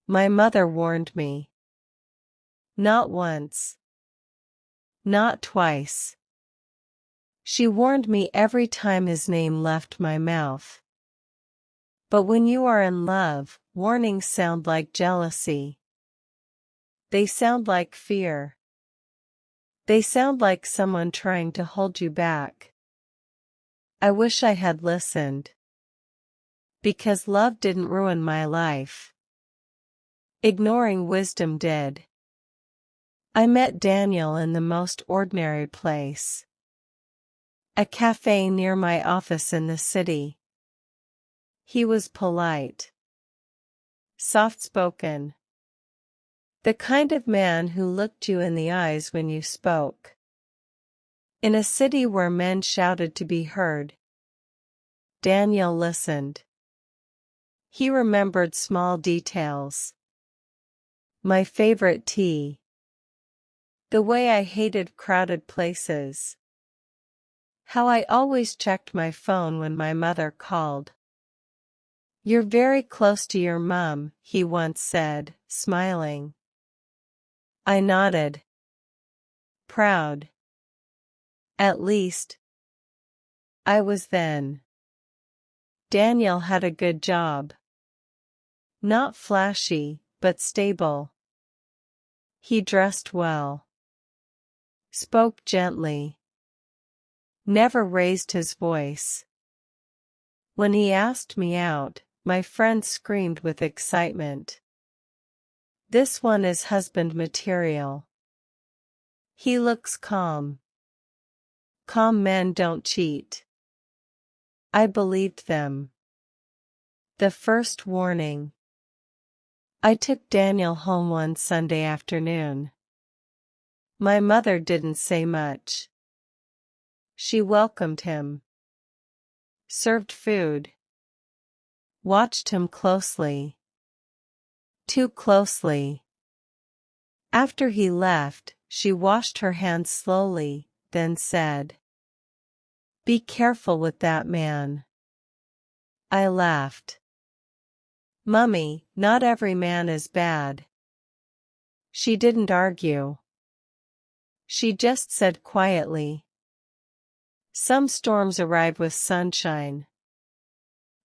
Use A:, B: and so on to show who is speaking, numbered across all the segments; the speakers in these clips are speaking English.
A: My mother warned me. Not once. Not twice. She warned me every time his name left my mouth. But when you are in love, warnings sound like jealousy. They sound like fear. They sound like someone trying to hold you back. I wish I had listened. Because love didn't ruin my life. Ignoring wisdom did. I met Daniel in the most ordinary place. A cafe near my office in the city. He was polite. Soft-spoken. The kind of man who looked you in the eyes when you spoke. In a city where men shouted to be heard, Daniel listened. He remembered small details. My favorite tea. The way I hated crowded places. How I always checked my phone when my mother called. You're very close to your mum, he once said, smiling. I nodded. Proud. At least, I was then. Daniel had a good job. Not flashy, but stable. He dressed well. Spoke gently. Never raised his voice. When he asked me out, my friends screamed with excitement. This one is husband material. He looks calm. Calm men don't cheat. I believed them. The first warning. I took Daniel home one Sunday afternoon. My mother didn't say much. She welcomed him. Served food. Watched him closely. Too closely. After he left, she washed her hands slowly, then said, "Be careful with that man." I laughed. Mummy, not every man is bad. She didn't argue. She just said quietly, some storms arrive with sunshine.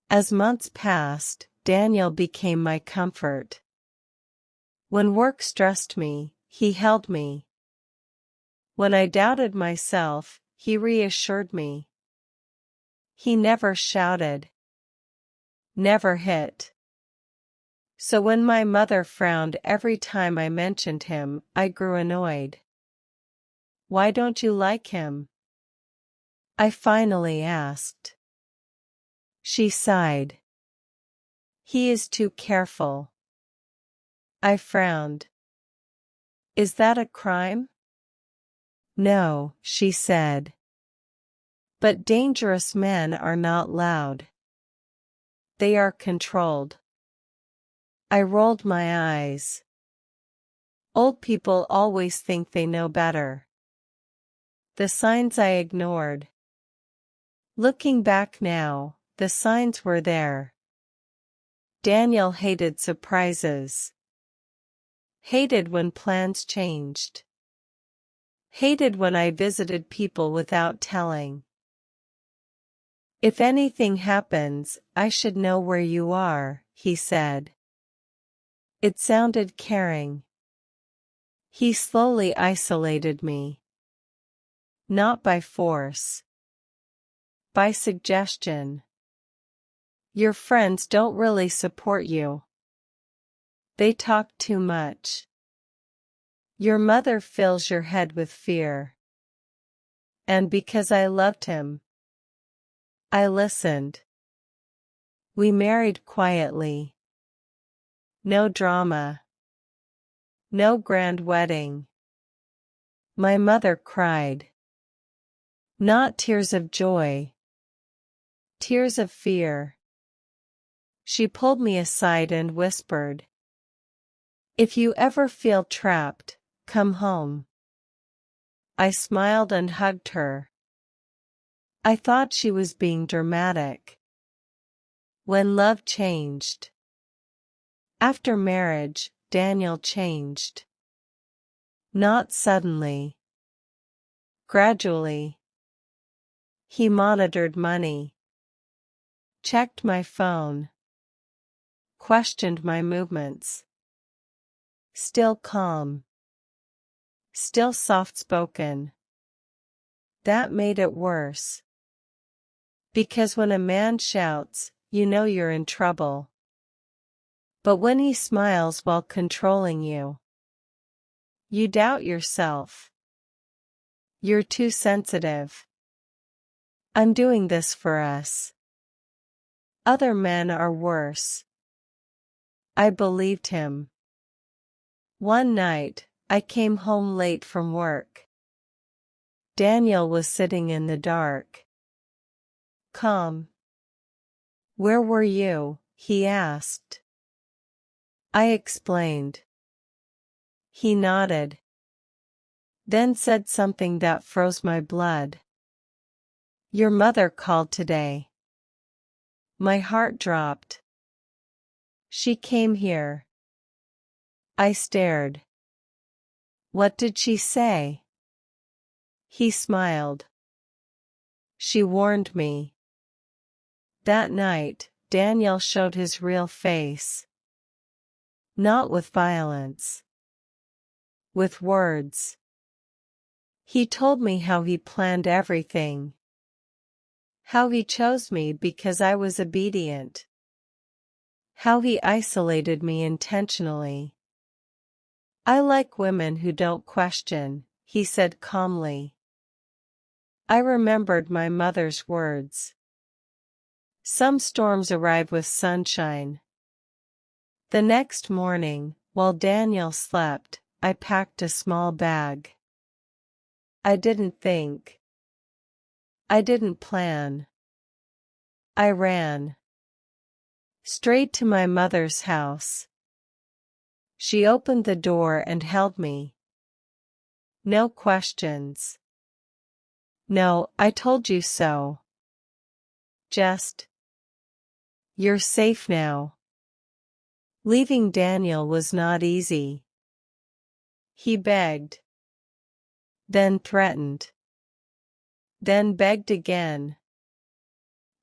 A: As months passed, Daniel became my comfort. When work stressed me, he held me. When I doubted myself, he reassured me. He never shouted. Never hit. So when my mother frowned every time I mentioned him, I grew annoyed. Why don't you like him? I finally asked. She sighed. He is too careful. I frowned. Is that a crime? No, she said. But dangerous men are not loud. They are controlled. I rolled my eyes. Old people always think they know better. The signs I ignored. Looking back now, the signs were there. Daniel hated surprises. Hated when plans changed. Hated when I visited people without telling. If anything happens, I should know where you are, he said. It sounded caring. He slowly isolated me. Not by force. By suggestion. Your friends don't really support you. They talk too much. Your mother fills your head with fear. And because I loved him, I listened. We married quietly. No drama. No grand wedding. My mother cried. Not tears of joy. Tears of fear. She pulled me aside and whispered, "If you ever feel trapped, come home." I smiled and hugged her. I thought she was being dramatic. When love changed. After marriage, Daniel changed. Not suddenly. Gradually. He monitored money. Checked my phone. Questioned my movements. Still calm. Still soft-spoken. That made it worse. Because when a man shouts, you know you're in trouble. But when he smiles while controlling you, you doubt yourself. You're too sensitive. I'm doing this for us. Other men are worse. I believed him. One night, I came home late from work. Daniel was sitting in the dark. Calm. Where were you? He asked. I explained. He nodded. Then said something that froze my blood. Your mother called today. My heart dropped. She came here. I stared. What did she say? He smiled. She warned me. That night, Daniel showed his real face. Not with violence. With words. He told me how he planned everything. How he chose me because I was obedient. How he isolated me intentionally. I like women who don't question, he said calmly. I remembered my mother's words. Some storms arrive with sunshine. The next morning, while Daniel slept, I packed a small bag. I didn't think. I didn't plan. I ran. Straight to my mother's house. She opened the door and held me. No questions. No, I told you so. Just. You're safe now. Leaving Daniel was not easy. He begged. Then threatened. Then begged again.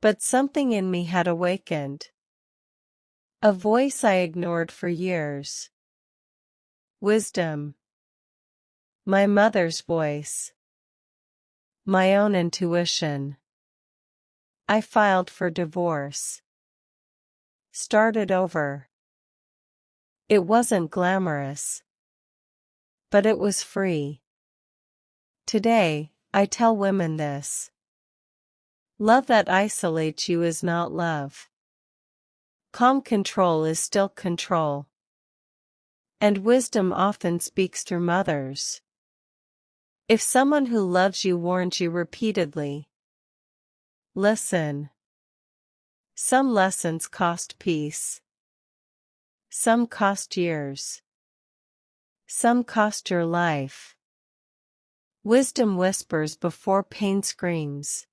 A: But something in me had awakened. A voice I ignored for years. Wisdom. My mother's voice. My own intuition. I filed for divorce. Started over. It wasn't glamorous. But it was free. Today, I tell women this. Love that isolates you is not love. Calm control is still control. And wisdom often speaks through mothers. If someone who loves you warns you repeatedly, listen. Some lessons cost peace. Some cost years. Some cost your life. Wisdom whispers before pain screams.